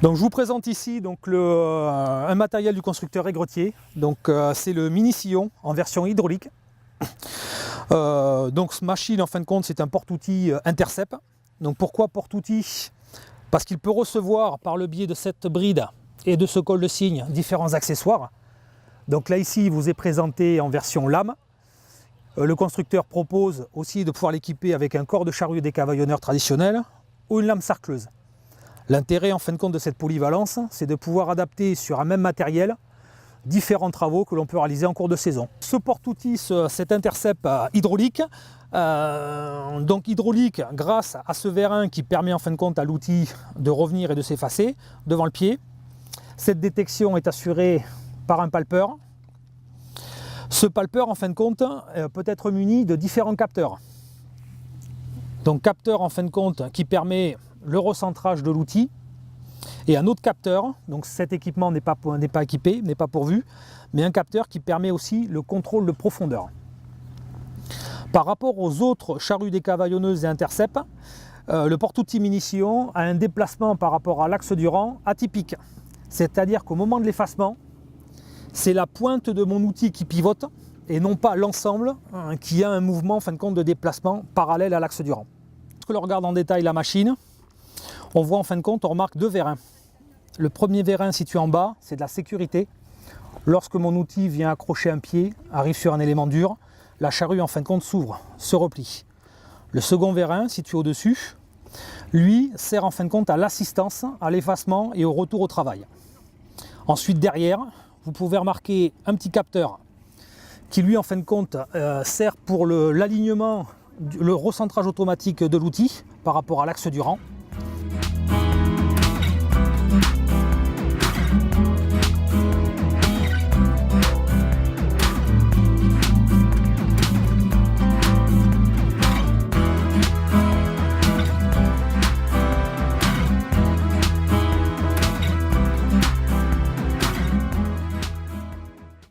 Donc je vous présente ici donc un matériel du constructeur Égretier. C'est le mini sillon en version hydraulique. Donc cette machine en fin de compte c'est un porte-outils Intercept. Donc pourquoi porte-outils? Parce qu'il peut recevoir par le biais de cette bride et de ce col de cygne différents accessoires. Donc là ici il vous est présenté en version lame. Le constructeur propose aussi de pouvoir l'équiper avec un corps de charrue décavaillonneur traditionnel ou une lame sarcleuse. L'intérêt en fin de compte de cette polyvalence, c'est de pouvoir adapter sur un même matériel différents travaux que l'on peut réaliser en cours de saison. Ce porte-outils, cet Intercept hydraulique, hydraulique grâce à ce vérin qui permet en fin de compte à l'outil de revenir et de s'effacer devant le pied. Cette détection est assurée par un palpeur. Ce palpeur en fin de compte peut être muni de différents capteurs. Donc capteur en fin de compte qui permet le recentrage de l'outil et un autre capteur, donc cet équipement n'est pas équipé, n'est pas pourvu, mais un capteur qui permet aussi le contrôle de profondeur. Par rapport aux autres charrues décavaillonneuses et Intercept, le porte-outils mini sillon a un déplacement par rapport à l'axe du rang atypique, c'est-à-dire qu'au moment de l'effacement, c'est la pointe de mon outil qui pivote et non pas l'ensemble qui a un mouvement en fin de compte de déplacement parallèle à l'axe du rang. Lorsque l'on regarde en détail la machine, on voit en fin de compte, on remarque deux vérins. Le premier vérin situé en bas, c'est de la sécurité. Lorsque mon outil vient accrocher un pied, arrive sur un élément dur, la charrue en fin de compte s'ouvre, se replie. Le second vérin, situé au-dessus, lui sert en fin de compte à l'assistance, à l'effacement et au retour au travail. Ensuite derrière, vous pouvez remarquer un petit capteur qui lui en fin de compte sert pour l'alignement, le recentrage automatique de l'outil par rapport à l'axe du rang.